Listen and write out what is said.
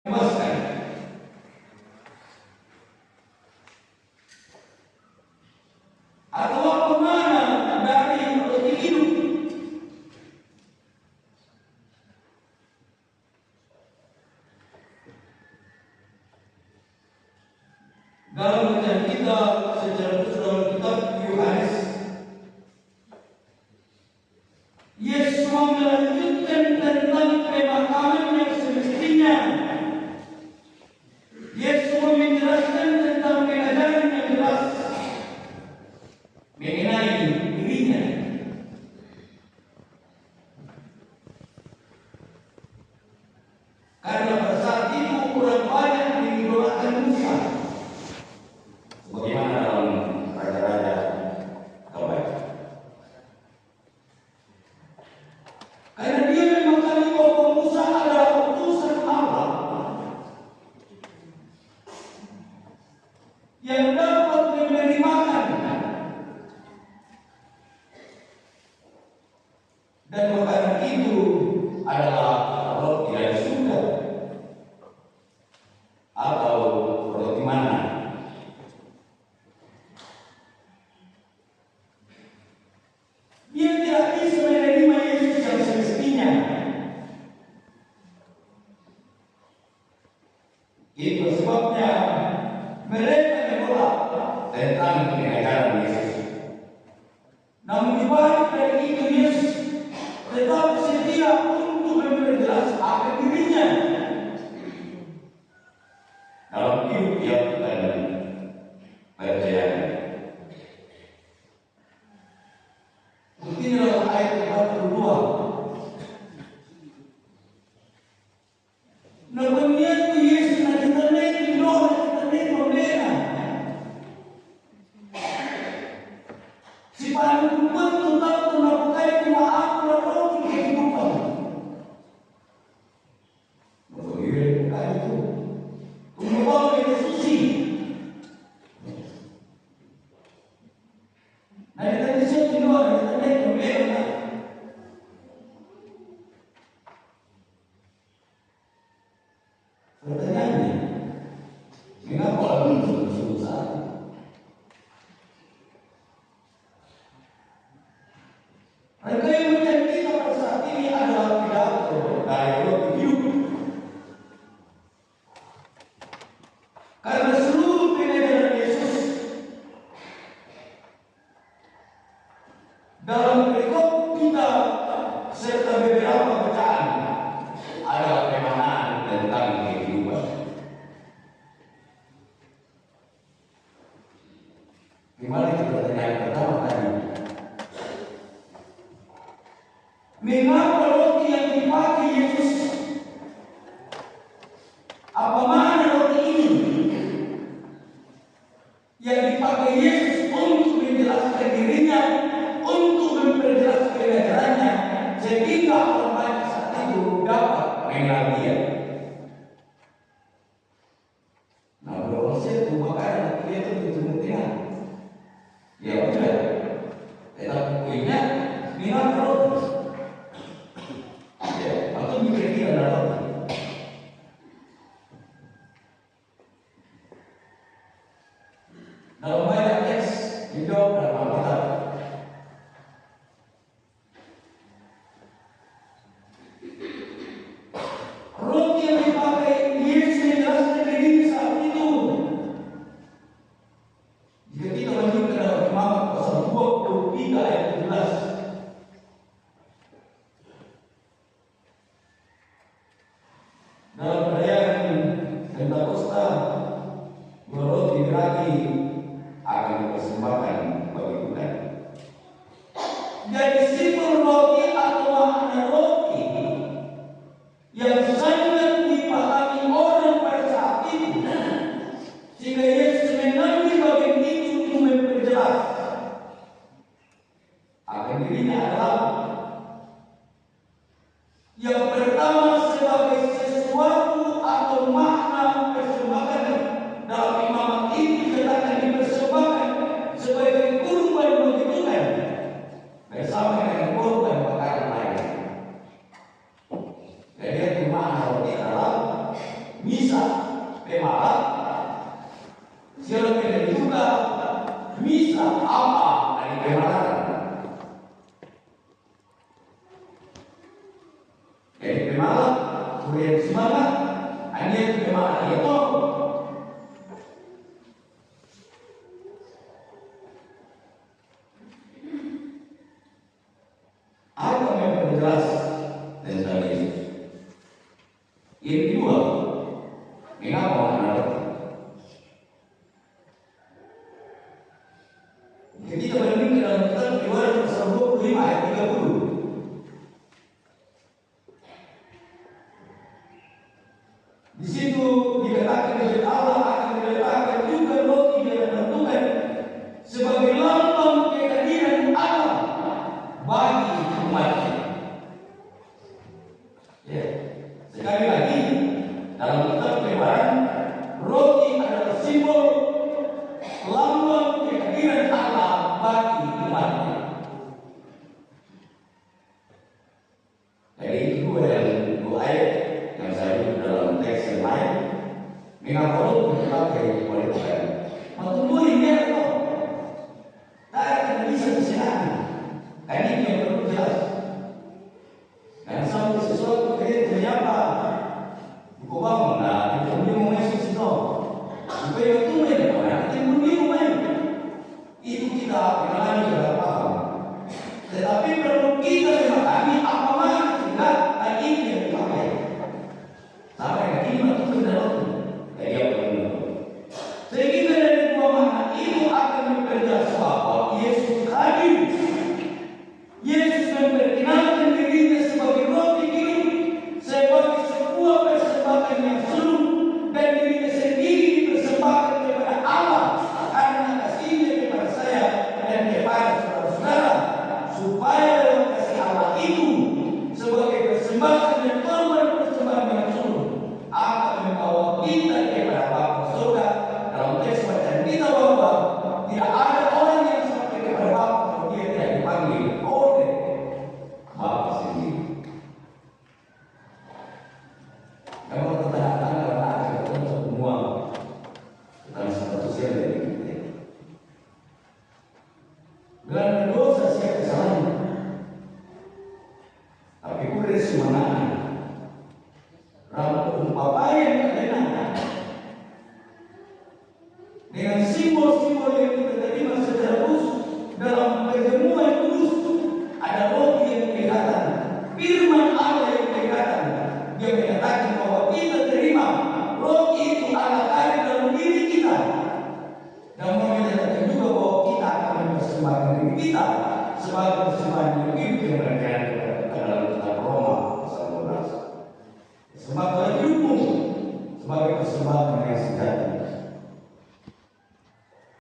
bebaskan. Atau kemana dari roti hidup? Dalam bacaan kita secara khusus dalam kitab Yohanes, Yesus mau melanjutkan tentang pemakaman yang semestinya. Yesus mau menjelaskan tentang pengajaran yang jelas mengenai dirinya. Karena pada saat itu orang banyak mengidolakan Musa. Bagaimana dalam raja-raja terbaik? Karena dia memahami bahwa Musa adalah utusan Allah yang dapat memberi makan, dan makanan itu adalah roti dari surga atau roti mana. Dia tidak bisa menerima Yesus yang semestinya. Itu sebabnya mereka menolak tentang pengajaran Yesus. Namun di balik dari itu Yesus tetap setia untuk memperjelas akan dirinya dalam hidup dia dan percayaannya. Begini dalam ayat 42. Na kemudian Yesus nakitanin Pinoy, nakitanin problema. Si paano kung tutaw kung napakay kumaako na roti kehidupan. Magpagigil tayo ito. Kung mabawa kay Jesusi. Nakitanin siya Pinoy, nakitanin problema. Pertanyaannya, mengapa orang itu susah? Mereka yang menjadi kita pada saat ini adalah pidato dari roti hidup. Karena seluruh pengajaran Yesus dalam perikop kita serta beberapa bacaan adalah pemahaman tentang kehidupan. Gimana itu pertanyaan pertama tadi? Mengapa roti yang dipakai Yesus? Apa mana roti ini yang dipakai Yesus untuk menjelaskan dirinya, untuk memperjelas pengajarannya, sehingga orang banyak saat itu dapat mengenal dia. Nah, berproses itu makanan dia itu penting. Ya udah, tetapi punya minum roti. Ya, atau mikir dia ada roti. Dalam banyak teks dijawab dalam Alkitab. Roti yang dipakai Yesus menjelaskan diri saat itu. Jika kita melanjutkan dalam Imamat pasal 23 ayat 17. Dalam perayaan Pentakosta, dua roti lagi akan dipersembahkan bagi Tuhan. Jadi simbol roti atau makna roti yang sangat dipahami orang pada saat itu, sehingga Yesus mengambil bagian itu untuk memperjelas akan dirinya adalah yang pertama sebagai sesuatu atau makna persembahan dalam imamat ini dikatakan misa pemalas, silakan juga misa apa dari pemalasan. Jadi pemalas, kemudian semangat, hanya pemalas itu. Apa yang berjelas tentang Yesus? Yang kedua, mengapa anak? Ketika banding dalam kitab Keluaran pasal 25 ayat 30, di situ dikatakan bahwa Allah akan meletakkan juga roti yang menentukan sebagai lambang kehadiran Allah bagi umatnya. Ya. Sekali lagi, dalam kitab Keluaran, roti adalah simbol lambang kehadiran Allah bagi umatnya. Jadi itu dua ayat yang saya lihat dalam teks yang lain. Mengapa roti dipakai oleh Tuhan? Maksudnya ini apa? Tidak bisa disenangi. Karena ini yang perlu jelas. Dan sampai sesuatu ternyata buku bangun lah, itu mau Yesus itu. Supaya itu mereka, itu dia itu kita mengalami dalam paham. Tetapi perlu kita memahami apa makna sehingga ini yang dipakai. Sampai ini itu sudah roti. Jadi apa yang sehingga dari dua makna itu akan memperjelas bahwa Yesus hadir. Yesus memperkenalkan dirinya sebagai roti hidup, sebagai sebuah persembahan yang seluruh, dan dirinya sendiri dipersembahkan kepada Allah karena kasihnya kepada saya dan kepada saudara-saudara, supaya dalam kasih Allah itu sebagai persembahan dan korban persembahan yang seluruh akan membawa kita kepada Bapa surga. Dalam teks bacaan kita bahwa tidak ada orang yang sampai kepada Bapa kalau dia tidak dipanggil oleh Bapa sendiri. Kalau tertanda-tanda karena ada untuk semua bukan statusnya dari kita. Gelar dosa siapa kesalahan, tapi udah semangatnya. Rambut umpamanya kalian dengan simbol-simbol yang kita terima secara khusus dalam pertemuan kudus. Ada roti yang kelihatan, firman Allah yang kelihatan. Dia menyatakan bahwa kita terima roti itu Allah hadir dalam diri kita, dan menyatakan juga bahwa kita akan mempersembahkan diri kita sebagai persembahan yang hidup yang berkaitan dalam kitab Roma pasal 12. Sebagai hidupmu sebagai persembahan yang sejati.